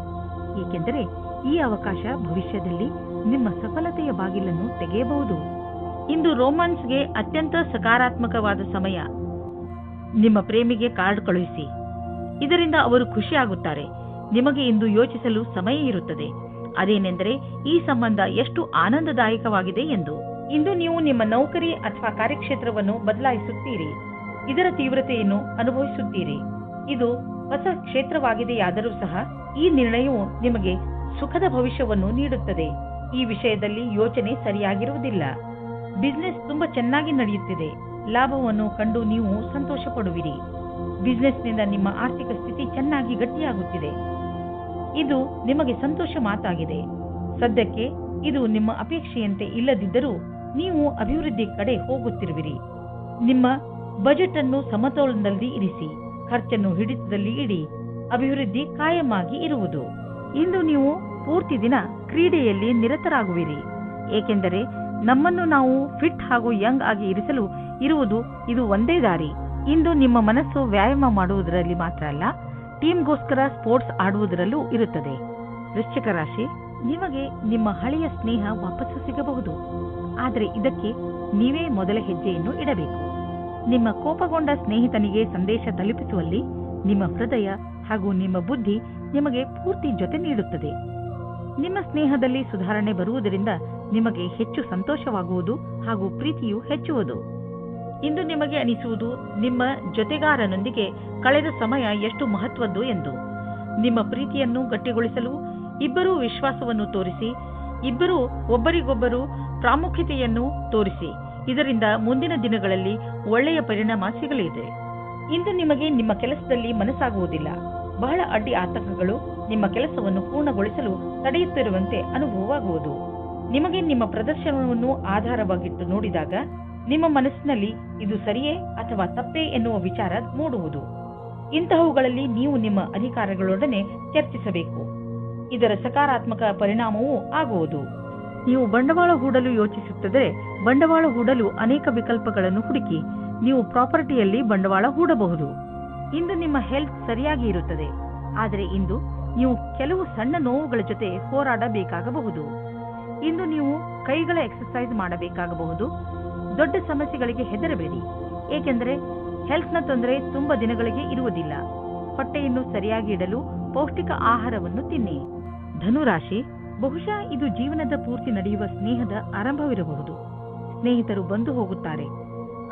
ಏಕೆಂದರೆ ಈ ಅವಕಾಶ ಭವಿಷ್ಯದಲ್ಲಿ ನಿಮ್ಮ ಸಫಲತೆಯ ಬಾಗಿಲನ್ನು ತೆಗೆಯಬಹುದು. ಇಂದು ರೋಮಾನ್ಸ್ಗೆ ಅತ್ಯಂತ ಸಕಾರಾತ್ಮಕವಾದ ಸಮಯ. ನಿಮ್ಮ ಪ್ರೇಮಿಗೆ ಕಾರ್ಡ್ ಕಳುಹಿಸಿ, ಇದರಿಂದ ಅವರು ಖುಷಿಯಾಗುತ್ತಾರೆ. ನಿಮಗೆ ಇಂದು ಯೋಚಿಸಲು ಸಮಯ ಇರುತ್ತದೆ, ಅದೇನೆಂದರೆ ಈ ಸಂಬಂಧ ಎಷ್ಟು ಆನಂದದಾಯಕವಾಗಿದೆ ಎಂದು. ಇಂದು ನೀವು ನಿಮ್ಮ ನೌಕರಿ ಅಥವಾ ಕಾರ್ಯಕ್ಷೇತ್ರವನ್ನು ಬದಲಾಯಿಸುತ್ತೀರಿ, ಇದರ ತೀವ್ರತೆಯನ್ನು ಅನುಭವಿಸುತ್ತೀರಿ. ಇದು ಹೊಸ ಕ್ಷೇತ್ರವಾಗಿದೆಯಾದರೂ ಸಹ ಈ ನಿರ್ಣಯವು ನಿಮಗೆ ಸುಖದ ಭವಿಷ್ಯವನ್ನು ನೀಡುತ್ತದೆ. ಈ ವಿಷಯದಲ್ಲಿ ಯೋಚನೆ ಸರಿಯಾಗಿರುವುದಿಲ್ಲ. ಬಿಸಿನೆಸ್ ತುಂಬಾ ಚೆನ್ನಾಗಿ ನಡೆಯುತ್ತಿದೆ, ಲಾಭವನ್ನು ಕಂಡು ನೀವು ಸಂತೋಷ ಪಡುವಿರಿ. ಬಿಸಿನೆಸ್ನಿಂದ ನಿಮ್ಮ ಆರ್ಥಿಕ ಸ್ಥಿತಿ ಚೆನ್ನಾಗಿ ಗಟ್ಟಿಯಾಗುತ್ತಿದೆ, ಇದು ನಿಮಗೆ ಸಂತೋಷ ಮಾತಾಗಿದೆ. ಸದ್ಯಕ್ಕೆ ಇದು ನಿಮ್ಮ ಅಪೇಕ್ಷೆಯಂತೆ ಇಲ್ಲದಿದ್ದರೂ ನೀವು ಅಭಿವೃದ್ಧಿ ಕಡೆ ಹೋಗುತ್ತಿರುವಿರಿ. ನಿಮ್ಮ ಬಜೆಟ್ ಅನ್ನು ಸಮತೋಲನದಲ್ಲಿ ಇರಿಸಿ, ಖರ್ಚನ್ನು ಹಿಡಿತದಲ್ಲಿ ಇಡಿ. ಅಭಿವೃದ್ಧಿ ಕಾಯಮಾಗಿ ಇರುವುದು. ಇಂದು ನೀವು ಪೂರ್ತಿ ದಿನ ಕ್ರೀಡೆಯಲ್ಲಿ ನಿರತರಾಗುವಿರಿ, ಏಕೆಂದರೆ ನಮ್ಮನ್ನು ನಾವು ಫಿಟ್ ಹಾಗೂ ಯಂಗ್ ಆಗಿ ಇರಿಸಲು ಇದು ಒಂದೇ ದಾರಿ. ಇಂದು ನಿಮ್ಮ ಮನಸ್ಸು ವ್ಯಾಯಾಮ ಮಾಡುವುದರಲ್ಲಿ ಮಾತ್ರ ಅಲ್ಲ, ಟೀಮ್ಗೋಸ್ಕರ ಸ್ಪೋರ್ಟ್ಸ್ ಆಡುವುದರಲ್ಲೂ ಇರುತ್ತದೆ. ವೃಶ್ಚಿಕ ರಾಶಿ, ನಿಮಗೆ ನಿಮ್ಮ ಹಳೆಯ ಸ್ನೇಹ ವಾಪಸ್ಸು ಸಿಗಬಹುದು, ಆದರೆ ಇದಕ್ಕೆ ನೀವೇ ಮೊದಲ ಹೆಜ್ಜೆಯನ್ನು ಇಡಬೇಕು. ನಿಮ್ಮ ಕೋಪಗೊಂಡ ಸ್ನೇಹಿತನಿಗೆ ಸಂದೇಶ ತಲುಪಿಸುವಲ್ಲಿ ನಿಮ್ಮ ಹೃದಯ ಹಾಗೂ ನಿಮ್ಮ ಬುದ್ಧಿ ನಿಮಗೆ ಪೂರ್ತಿ ಜೊತೆ ನೀಡುತ್ತದೆ. ನಿಮ್ಮ ಸ್ನೇಹದಲ್ಲಿ ಸುಧಾರಣೆ ಬರುವುದರಿಂದ ನಿಮಗೆ ಹೆಚ್ಚು ಸಂತೋಷವಾಗುವುದು ಹಾಗೂ ಪ್ರೀತಿಯು ಹೆಚ್ಚುವುದು. ಇಂದು ನಿಮಗೆ ಅನಿಸುವುದು ನಿಮ್ಮ ಜೊತೆಗಾರನೊಂದಿಗೆ ಕಳೆದ ಸಮಯ ಎಷ್ಟು ಮಹತ್ವದ್ದು ಎಂದು. ನಿಮ್ಮ ಪ್ರೀತಿಯನ್ನು ಗಟ್ಟಿಗೊಳಿಸಲು ಇಬ್ಬರೂ ವಿಶ್ವಾಸವನ್ನು ತೋರಿಸಿ, ಇಬ್ಬರೂ ಒಬ್ಬರಿಗೊಬ್ಬರು ಪ್ರಾಮುಖ್ಯತೆಯನ್ನು ತೋರಿಸಿ. ಇದರಿಂದ ಮುಂದಿನ ದಿನಗಳಲ್ಲಿ ಒಳ್ಳೆಯ ಪರಿಣಾಮ ಸಿಗಲಿದೆ. ಇಂದು ನಿಮಗೆ ನಿಮ್ಮ ಕೆಲಸದಲ್ಲಿ ಮನಸ್ಸಾಗುವುದಿಲ್ಲ. ಬಹಳ ಅಡ್ಡಿ ಆತಂಕಗಳು ನಿಮ್ಮ ಕೆಲಸವನ್ನು ಪೂರ್ಣಗೊಳಿಸಲು ತಡೆಯುತ್ತಿರುವಂತೆ ಅನುಭವವಾಗುವುದು. ನಿಮಗೆ ನಿಮ್ಮ ಪ್ರದರ್ಶನವನ್ನು ಆಧಾರವಾಗಿಟ್ಟು ನೋಡಿದಾಗ ನಿಮ್ಮ ಮನಸ್ಸಿನಲ್ಲಿ ಇದು ಸರಿಯೇ ಅಥವಾ ತಪ್ಪೇ ಎನ್ನುವ ವಿಚಾರ ಮೂಡುವುದು. ಇಂತಹವುಗಳಲ್ಲಿ ನೀವು ನಿಮ್ಮ ಅಧಿಕಾರಿಗಳೊಡನೆ ಚರ್ಚಿಸಬೇಕು. ಇದರ ಸಕಾರಾತ್ಮಕ ಪರಿಣಾಮವೂ ಆಗುವುದು. ನೀವು ಬಂಡವಾಳ ಹೂಡಲು ಯೋಚಿಸುತ್ತಿದ್ದರೆ ಬಂಡವಾಳ ಹೂಡಲು ಅನೇಕ ವಿಕಲ್ಪಗಳನ್ನು ಹುಡುಕಿ ನೀವು ಪ್ರಾಪರ್ಟಿಯಲ್ಲಿ ಬಂಡವಾಳ ಹೂಡಬಹುದು. ಇಂದು ನಿಮ್ಮ ಹೆಲ್ತ್ ಸರಿಯಾಗಿ ಇರುತ್ತದೆ, ಆದರೆ ಇಂದು ನೀವು ಕೆಲವು ಸಣ್ಣ ನೋವುಗಳ ಜೊತೆ ಹೋರಾಡಬೇಕಾಗಬಹುದು. ಇಂದು ನೀವು ಕೈಗಳ ಎಕ್ಸರ್ಸೈಸ್ ಮಾಡಬೇಕಾಗಬಹುದು. ದೊಡ್ಡ ಸಮಸ್ಯೆಗಳಿಗೆ ಹೆದರಬೇಡಿ, ಏಕೆಂದರೆ ಹೆಲ್ತ್ನ ತೊಂದರೆ ತುಂಬಾ ದಿನಗಳಿಗೆ ಇರುವುದಿಲ್ಲ. ಹೊಟ್ಟೆಯನ್ನು ಸರಿಯಾಗಿ ಇಡಲು ಪೌಷ್ಟಿಕ ಆಹಾರವನ್ನು ತಿನ್ನಿ. ಧನುರಾಶಿ, ಬಹುಶಃ ಇದು ಜೀವನದ ಪೂರ್ತಿ ನಡೆಯುವ ಸ್ನೇಹದ ಆರಂಭವಿರಬಹುದು. ಸ್ನೇಹಿತರು ಬಂದು ಹೋಗುತ್ತಾರೆ,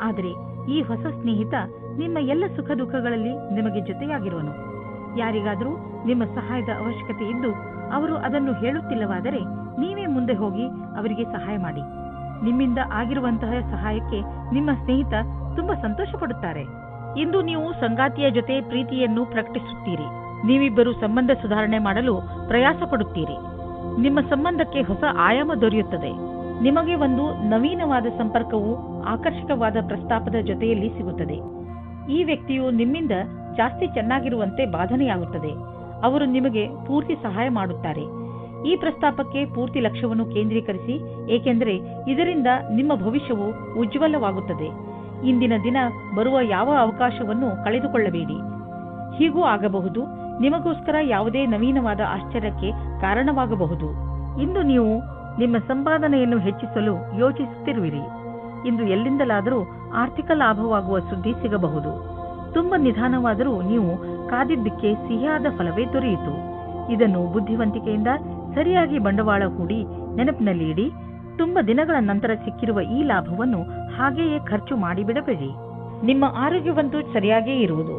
ಆದರೆ ಈ ಹೊಸ ಸ್ನೇಹಿತ ನಿಮ್ಮ ಎಲ್ಲ ಸುಖ ದುಃಖಗಳಲ್ಲಿ ನಿಮಗೆ ಜೊತೆಯಾಗಿರುವನು. ಯಾರಿಗಾದರೂ ನಿಮ್ಮ ಸಹಾಯದ ಅವಶ್ಯಕತೆ ಇದ್ದು ಅವರು ಅದನ್ನು ಹೇಳುತ್ತಿಲ್ಲವಾದರೆ ನೀವೇ ಮುಂದೆ ಹೋಗಿ ಅವರಿಗೆ ಸಹಾಯ ಮಾಡಿ. ನಿಮ್ಮಿಂದ ಆಗಿರುವಂತಹ ಸಹಾಯಕ್ಕೆ ನಿಮ್ಮ ಸ್ನೇಹಿತ ತುಂಬಾ ಸಂತೋಷ ಪಡುತ್ತಾರೆ. ಇಂದು ನೀವು ಸಂಗಾತಿಯ ಜೊತೆ ಪ್ರೀತಿಯನ್ನು ಪ್ರಕಟಿಸುತ್ತೀರಿ. ನೀವಿಬ್ಬರು ಸಂಬಂಧ ಸುಧಾರಣೆ ಮಾಡಲು ಪ್ರಯಾಸ ಪಡುತ್ತೀರಿ. ನಿಮ್ಮ ಸಂಬಂಧಕ್ಕೆ ಹೊಸ ಆಯಾಮ ದೊರೆಯುತ್ತದೆ. ನಿಮಗೆ ಒಂದು ನವೀನವಾದ ಸಂಪರ್ಕವು ಆಕರ್ಷಕವಾದ ಪ್ರಸ್ತಾಪದ ಜೊತೆಯಲ್ಲಿ ಸಿಗುತ್ತದೆ. ಈ ವ್ಯಕ್ತಿಯು ನಿಮ್ಮಿಂದ ಜಾಸ್ತಿ ಚೆನ್ನಾಗಿರುವಂತೆ ಬಾಧನೆಯಾಗುತ್ತದೆ. ಅವರು ನಿಮಗೆ ಪೂರ್ತಿ ಸಹಾಯ ಮಾಡುತ್ತಾರೆ. ಈ ಪ್ರಸ್ತಾಪಕ್ಕೆ ಪೂರ್ತಿ ಲಕ್ಷ್ಯವನ್ನು ಕೇಂದ್ರೀಕರಿಸಿ, ಏಕೆಂದರೆ ಇದರಿಂದ ನಿಮ್ಮ ಭವಿಷ್ಯವು ಉಜ್ವಲವಾಗುತ್ತದೆ. ಇಂದಿನ ದಿನ ಬರುವ ಯಾವ ಅವಕಾಶವನ್ನು ಕಳೆದುಕೊಳ್ಳಬೇಡಿ. ಹೀಗೂ ಆಗಬಹುದು, ನಿಮಗೋಸ್ಕರ ಯಾವುದೇ ನವೀನವಾದ ಆಶ್ಚರ್ಯಕ್ಕೆ ಕಾರಣವಾಗಬಹುದು. ಇಂದು ನೀವು ನಿಮ್ಮ ಸಂಪಾದನೆಯನ್ನು ಹೆಚ್ಚಿಸಲು ಯೋಚಿಸುತ್ತಿರುವಿರಿ. ಇಂದು ಎಲ್ಲಿಂದಲಾದರೂ ಆರ್ಥಿಕ ಲಾಭವಾಗುವ ಸುದ್ದಿ ಸಿಗಬಹುದು. ತುಂಬಾ ನಿಧಾನವಾದರೂ ನೀವು ಕಾದಿದ್ದಕ್ಕೆ ಸಿಹಿಯಾದ ಫಲವೇ ದೊರೆಯಿತು. ಇದನ್ನು ಬುದ್ಧಿವಂತಿಕೆಯಿಂದ ಸರಿಯಾಗಿ ಬಂಡವಾಳ ಹೂಡಿ ನೆನಪಿನಲ್ಲಿ ಇಡಿ. ತುಂಬಾ ದಿನಗಳ ನಂತರ ಸಿಕ್ಕಿರುವ ಈ ಲಾಭವನ್ನು ಹಾಗೆಯೇ ಖರ್ಚು ಮಾಡಿಬಿಡಬೇಡಿ. ನಿಮ್ಮ ಆರೋಗ್ಯವಂತೂ ಸರಿಯಾಗೇ ಇರುವುದು,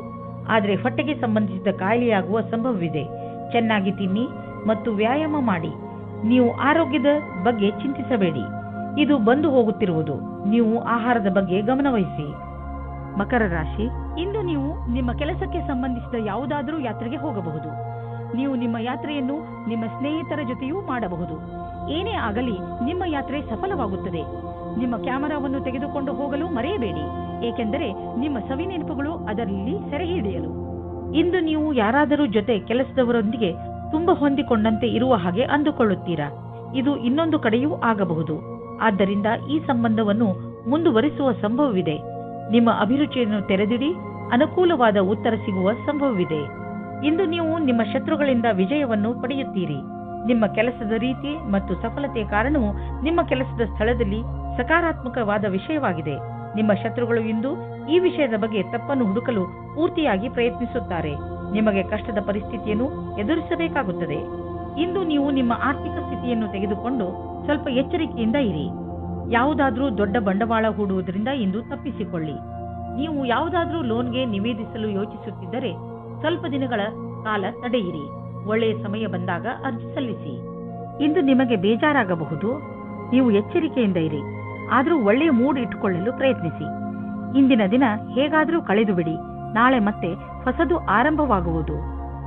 ಆದರೆ ಹೊಟ್ಟೆಗೆ ಸಂಬಂಧಿಸಿದ ಕಾಯಿಲೆಯಾಗುವ ಸಂಭವವಿದೆ. ಚೆನ್ನಾಗಿ ತಿನ್ನಿ ಮತ್ತು ವ್ಯಾಯಾಮ ಮಾಡಿ. ನೀವು ಆರೋಗ್ಯದ ಬಗ್ಗೆ ಚಿಂತಿಸಬೇಡಿ, ಇದು ಬಂದು ಹೋಗುತ್ತಿರುವುದು. ನೀವು ಆಹಾರದ ಬಗ್ಗೆ ಗಮನವಹಿಸಿ. ಮಕರ ರಾಶಿ, ಇಂದು ನೀವು ನಿಮ್ಮ ಕೆಲಸಕ್ಕೆ ಸಂಬಂಧಿಸಿದ ಯಾವುದಾದರೂ ಯಾತ್ರೆಗೆ ಹೋಗಬಹುದು. ನೀವು ನಿಮ್ಮ ಯಾತ್ರೆಯನ್ನು ನಿಮ್ಮ ಸ್ನೇಹಿತರ ಜೊತೆಯೂ ಮಾಡಬಹುದು. ಏನೇ ಆಗಲಿ ನಿಮ್ಮ ಯಾತ್ರೆ ಸಫಲವಾಗುತ್ತದೆ. ನಿಮ್ಮ ಕ್ಯಾಮೆರಾವನ್ನು ತೆಗೆದುಕೊಂಡು ಹೋಗಲು ಮರೆಯಬೇಡಿ, ಏಕೆಂದರೆ ನಿಮ್ಮ ಸವಿನೆನಪುಗಳು ಅದರಲ್ಲಿ ಸೆರೆ ಹಿಡಿಯಲು. ಇಂದು ನೀವು ಯಾರಾದರೂ ಜೊತೆ ಕೆಲಸದವರೊಂದಿಗೆ ತುಂಬಾ ಹೊಂದಿಕೊಂಡಂತೆ ಇರುವ ಹಾಗೆ ಅಂದುಕೊಳ್ಳುತ್ತೀರಾ. ಇದು ಇನ್ನೊಂದು ಕಡೆಯೂ ಆಗಬಹುದು. ಆದ್ದರಿಂದ ಈ ಸಂಬಂಧವನ್ನು ಮುಂದುವರಿಸುವ ಸಂಭವವಿದೆ. ನಿಮ್ಮ ಅಭಿರುಚಿಯನ್ನು ತೆರೆದಿಡಿ, ಅನುಕೂಲವಾದ ಉತ್ತರ ಸಿಗುವ ಸಂಭವವಿದೆ. ಇಂದು ನೀವು ನಿಮ್ಮ ಶತ್ರುಗಳಿಂದ ವಿಜಯವನ್ನು ಪಡೆಯುತ್ತೀರಿ. ನಿಮ್ಮ ಕೆಲಸದ ರೀತಿ ಮತ್ತು ಸಫಲತೆಯ ಕಾರಣವು ನಿಮ್ಮ ಕೆಲಸದ ಸ್ಥಳದಲ್ಲಿ ಸಕಾರಾತ್ಮಕವಾದ ವಿಷಯವಾಗಿದೆ. ನಿಮ್ಮ ಶತ್ರುಗಳು ಇಂದು ಈ ವಿಷಯದ ಬಗ್ಗೆ ತಪ್ಪನ್ನು ಹುಡುಕಲು ಪೂರ್ತಿಯಾಗಿ ಪ್ರಯತ್ನಿಸುತ್ತಾರೆ. ನಿಮಗೆ ಕಷ್ಟದ ಪರಿಸ್ಥಿತಿಯನ್ನು ಎದುರಿಸಬೇಕಾಗುತ್ತದೆ. ಇಂದು ನೀವು ನಿಮ್ಮ ಆರ್ಥಿಕ ಸ್ಥಿತಿಯನ್ನು ತೆಗೆದುಕೊಂಡು ಸ್ವಲ್ಪ ಎಚ್ಚರಿಕೆಯಿಂದ ಇರಿ. ಯಾವುದಾದ್ರೂ ದೊಡ್ಡ ಬಂಡವಾಳ ಹೂಡುವುದರಿಂದ ಇಂದು ತಪ್ಪಿಸಿಕೊಳ್ಳಿ. ನೀವು ಯಾವುದಾದ್ರೂ ಲೋನ್ಗೆ ನಿವೇದಿಸಲು ಯೋಚಿಸುತ್ತಿದ್ದರೆ ಸ್ವಲ್ಪ ದಿನಗಳ ಕಾಲ ತಡೆಯಿರಿ. ಒಳ್ಳೆಯ ಸಮಯ ಬಂದಾಗ ಅರ್ಜಿ ಸಲ್ಲಿಸಿ. ಇಂದು ನಿಮಗೆ ಬೇಜಾರಾಗಬಹುದು. ನೀವು ಎಚ್ಚರಿಕೆಯಿಂದ ಇರಿ, ಆದರೂ ಒಳ್ಳೆಯ ಮೂಡ್ ಇಟ್ಟುಕೊಳ್ಳಲು ಪ್ರಯತ್ನಿಸಿ. ಇಂದಿನ ದಿನ ಹೇಗಾದರೂ ಕಳೆದು ಬಿಡಿ. ನಾಳೆ ಮತ್ತೆ ಹೊಸದು ಆರಂಭವಾಗುವುದು.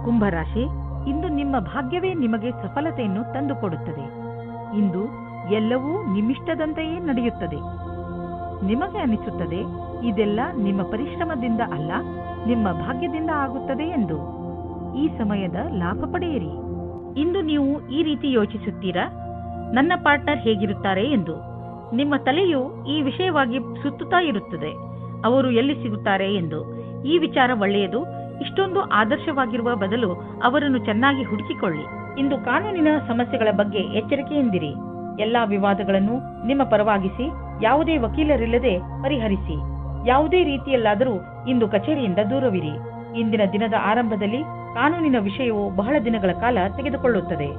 ಕುಂಭರಾಶಿ, ಇಂದು ನಿಮ್ಮ ಭಾಗ್ಯವೇ ನಿಮಗೆ ಸಫಲತೆಯನ್ನು ತಂದುಕೊಡುತ್ತದೆ. ಇಂದು ಎಲ್ಲವೂ ನಿಮ್ಮಿಷ್ಟದಂತೆಯೇ ನಡೆಯುತ್ತದೆ. ನಿಮಗೆ ಅನಿಸುತ್ತದೆ ಇದೆಲ್ಲ ನಿಮ್ಮ ಪರಿಶ್ರಮದಿಂದ ಅಲ್ಲ, ನಿಮ್ಮ ಭಾಗ್ಯದಿಂದ ಆಗುತ್ತದೆ ಎಂದು. ಈ ಸಮಯದ ಲಾಭ ಪಡೆಯಿರಿ. ಇಂದು ನೀವು ಈ ರೀತಿ ಯೋಚಿಸುತ್ತೀರಾ, ನನ್ನ ಪಾರ್ಟ್ನರ್ ಹೇಗಿರುತ್ತಾರೆ ಎಂದು. ನಿಮ್ಮ ತಲೆಯು ಈ ವಿಷಯವಾಗಿ ಸುತ್ತುತ್ತಾ ಇರುತ್ತದೆ, ಅವರು ಎಲ್ಲಿ ಸಿಗುತ್ತಾರೆ ಎಂದು. ಈ ವಿಚಾರ ಒಳ್ಳೆಯದು. ಇಷ್ಟೊಂದು ಆದರ್ಶವಾಗಿರುವ ಬದಲು ಅವರನ್ನು ಚೆನ್ನಾಗಿ ಹುಡುಕಿಕೊಳ್ಳಿ. ಇಂದು ಕಾನೂನಿನ ಸಮಸ್ಯೆಗಳ ಬಗ್ಗೆ ಎಚ್ಚರಿಕೆಯಿಂದಿರಿ. ಎಲ್ಲಾ ವಿವಾದಗಳನ್ನು ನಿಮ್ಮ ಪರವಾಗಿಸಿ ಯಾವುದೇ ವಕೀಲರಿಲ್ಲದೆ ಪರಿಹರಿಸಿ. ಯಾವುದೇ ರೀತಿಯಲ್ಲಾದರೂ ಇಂದು ಕಚೇರಿಯಿಂದ ದೂರವಿರಿ. ಇಂದಿನ ದಿನದ ಆರಂಭದಲ್ಲಿ ಕಾನೂನಿನ ವಿಷಯವು ಬಹಳ ದಿನಗಳ ಕಾಲ ತೆಗೆದುಕೊಳ್ಳುತ್ತದೆ.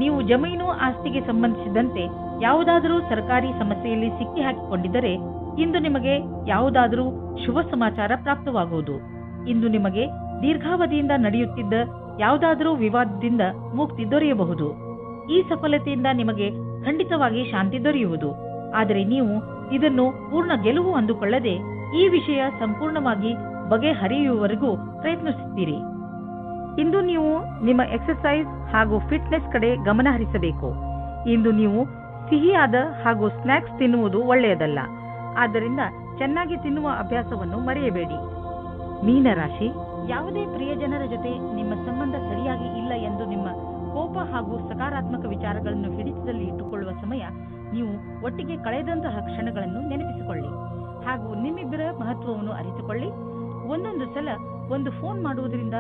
ನೀವು ಜಮೀನು ಆಸ್ತಿಗೆ ಸಂಬಂಧಿಸಿದಂತೆ ಯಾವುದಾದರೂ ಸರ್ಕಾರಿ ಸಮಸ್ಯೆಯಲ್ಲಿ ಸಿಕ್ಕಿ ಹಾಕಿಕೊಂಡಿದ್ದರೆ ಇಂದು ನಿಮಗೆ ಯಾವುದಾದರೂ ಶುಭ ಸಮಾಚಾರ ಪ್ರಾಪ್ತವಾಗುವುದು. ಇಂದು ನಿಮಗೆ ದೀರ್ಘಾವಧಿಯಿಂದ ನಡೆಯುತ್ತಿದ್ದ ಯಾವುದಾದರೂ ವಿವಾದದಿಂದ ಮುಕ್ತಿ ದೊರೆಯಬಹುದು. ಈ ಸಫಲತೆಯಿಂದ ನಿಮಗೆ ಖಂಡಿತವಾಗಿ ಶಾಂತಿ ದೊರೆಯುವುದು. ಆದರೆ ನೀವು ಇದನ್ನು ಪೂರ್ಣ ಗೆಲುವು ಅಂದುಕೊಳ್ಳದೆ ಈ ವಿಷಯ ಸಂಪೂರ್ಣವಾಗಿ ಬಗೆಹರಿಯುವವರೆಗೂ ಪ್ರಯತ್ನಿಸುತ್ತೀರಿ. ಇಂದು ನೀವು ನಿಮ್ಮ ಎಕ್ಸರ್ಸೈಸ್ ಹಾಗೂ ಫಿಟ್ನೆಸ್ ಕಡೆ ಗಮನ ಹರಿಸಬೇಕು. ಇಂದು ನೀವು ಸಿಹಿಯಾದ ಹಾಗೂ ಸ್ನ್ಯಾಕ್ಸ್ ತಿನ್ನುವುದು ಒಳ್ಳೆಯದಲ್ಲ. ಆದ್ದರಿಂದ ಚೆನ್ನಾಗಿ ತಿನ್ನುವ ಅಭ್ಯಾಸವನ್ನು ಮರೆಯಬೇಡಿ. ಮೀನರಾಶಿ, ಯಾವುದೇ ಪ್ರಿಯಜನರ ಜೊತೆ ನಿಮ್ಮ ಸಂಬಂಧ ಸರಿಯಾಗಿ ಇಲ್ಲ ಎಂದು ನಿಮ್ಮ ಕೋಪ ಹಾಗೂ ಸಕಾರಾತ್ಮಕ ವಿಚಾರಗಳನ್ನು ಹಿಡಿತದಲ್ಲಿ ಇಟ್ಟುಕೊಳ್ಳುವ ಸಮಯ. ನೀವು ಒಟ್ಟಿಗೆ ಕಳೆದಂತಹ ಕ್ಷಣಗಳನ್ನು ನೆನಪಿಸಿಕೊಳ್ಳಿ ಹಾಗೂ ನಿಮ್ಮಿಬ್ಬರ ಮಹತ್ವವನ್ನು ಅರಿತುಕೊಳ್ಳಿ. ಒಂದೊಂದು ಸಲ ಒಂದು ಫೋನ್ ಮಾಡುವುದರಿಂದ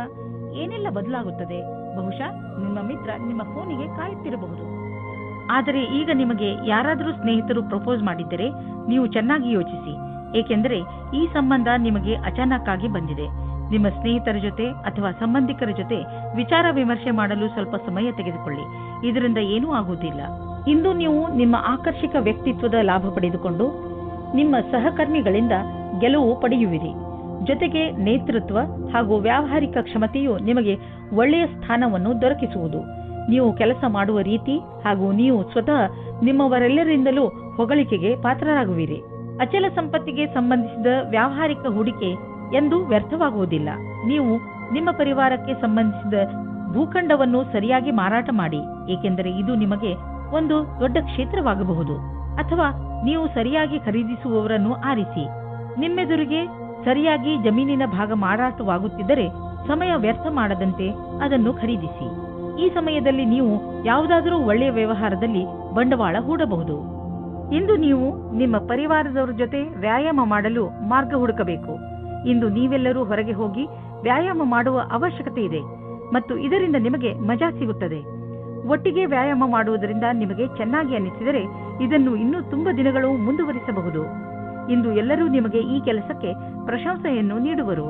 ಏನೆಲ್ಲ ಬದಲಾಗುತ್ತದೆ. ಬಹುಶಃ ನಿಮ್ಮ ಮಿತ್ರ ನಿಮ್ಮ ಫೋನಿಗೆ ಕಾಯುತ್ತಿರಬಹುದು. ಆದರೆ ಈಗ ನಿಮಗೆ ಯಾರಾದರೂ ಸ್ನೇಹಿತರು ಪ್ರಪೋಸ್ ಮಾಡಿದ್ದರೆ ನೀವು ಚೆನ್ನಾಗಿ ಯೋಚಿಸಿ, ಏಕೆಂದರೆ ಈ ಸಂಬಂಧ ನಿಮಗೆ ಅಚಾನಕ್ ಆಗಿ ಬಂದಿದೆ. ನಿಮ್ಮ ಸ್ನೇಹಿತರ ಜೊತೆ ಅಥವಾ ಸಂಬಂಧಿಕರ ಜೊತೆ ವಿಚಾರ ವಿಮರ್ಶೆ ಮಾಡಲು ಸ್ವಲ್ಪ ಸಮಯ ತೆಗೆದುಕೊಳ್ಳಿ. ಇದರಿಂದ ಏನೂ ಆಗುವುದಿಲ್ಲ. ಇಂದು ನೀವು ನಿಮ್ಮ ಆಕರ್ಷಕ ವ್ಯಕ್ತಿತ್ವದ ಲಾಭ ಪಡೆದುಕೊಂಡು ನಿಮ್ಮ ಸಹಕರ್ಮಿಗಳಿಂದ ಗೆಲುವು ಪಡೆಯುವಿರಿ. ಜೊತೆಗೆ ನೇತೃತ್ವ ಹಾಗೂ ವ್ಯಾವಹಾರಿಕ ಕ್ಷಮತೆಯು ನಿಮಗೆ ಒಳ್ಳೆಯ ಸ್ಥಾನವನ್ನು ದೊರಕಿಸುವುದು. ನೀವು ಕೆಲಸ ಮಾಡುವ ರೀತಿ ಹಾಗೂ ನೀವು ಸ್ವತಃ ನಿಮ್ಮವರೆಲ್ಲರಿಂದಲೂ ಹೊಗಳಿಕೆಗೆ ಪಾತ್ರರಾಗುವಿರಿ. ಅಚಲ ಸಂಪತ್ತಿಗೆ ಸಂಬಂಧಿಸಿದ ವ್ಯಾವಹಾರಿಕ ಹೂಡಿಕೆ ಎಂದು ವ್ಯರ್ಥವಾಗುವುದಿಲ್ಲ. ನೀವು ನಿಮ್ಮ ಪರಿವಾರಕ್ಕೆ ಸಂಬಂಧಿಸಿದ ಭೂಖಂಡವನ್ನು ಸರಿಯಾಗಿ ಮಾರಾಟ ಮಾಡಿ, ಏಕೆಂದರೆ ಇದು ನಿಮಗೆ ಒಂದು ದೊಡ್ಡ ಕ್ಷೇತ್ರವಾಗಬಹುದು. ಅಥವಾ ನೀವು ಸರಿಯಾಗಿ ಖರೀದಿಸುವವರನ್ನು ಆರಿಸಿ. ನಿಮ್ಮೆದುರಿಗೆ ಸರಿಯಾಗಿ ಜಮೀನಿನ ಭಾಗ ಮಾರಾಟವಾಗುತ್ತಿದ್ದರೆ ಸಮಯ ವ್ಯರ್ಥ ಮಾಡದಂತೆ ಅದನ್ನು ಖರೀದಿಸಿ. ಈ ಸಮಯದಲ್ಲಿ ನೀವು ಯಾವುದಾದರೂ ಒಳ್ಳೆಯ ವ್ಯವಹಾರದಲ್ಲಿ ಬಂಡವಾಳ ಹೂಡಬಹುದು. ಇಂದು ನೀವು ನಿಮ್ಮ ಪರಿವಾರದವರ ಜೊತೆ ವ್ಯಾಯಾಮ ಮಾಡಲು ಮಾರ್ಗ ಹುಡುಕಬೇಕು. ಇಂದು ನೀವೆಲ್ಲರೂ ಹೊರಗೆ ಹೋಗಿ ವ್ಯಾಯಾಮ ಮಾಡುವ ಅವಶ್ಯಕತೆ ಇದೆ ಮತ್ತು ಇದರಿಂದ ನಿಮಗೆ ಮಜಾ ಸಿಗುತ್ತದೆ. ಒಟ್ಟಿಗೆ ವ್ಯಾಯಾಮ ಮಾಡುವುದರಿಂದ ನಿಮಗೆ ಚೆನ್ನಾಗಿ ಅನಿಸಿದರೆ ಇದನ್ನು ಇನ್ನೂ ತುಂಬಾ ದಿನಗಳು ಮುಂದುವರಿಸಬಹುದು. ಇಂದು ಎಲ್ಲರೂ ನಿಮಗೆ ಈ ಕೆಲಸಕ್ಕೆ ಪ್ರಶಂಸೆಯನ್ನು ನೀಡುವರು.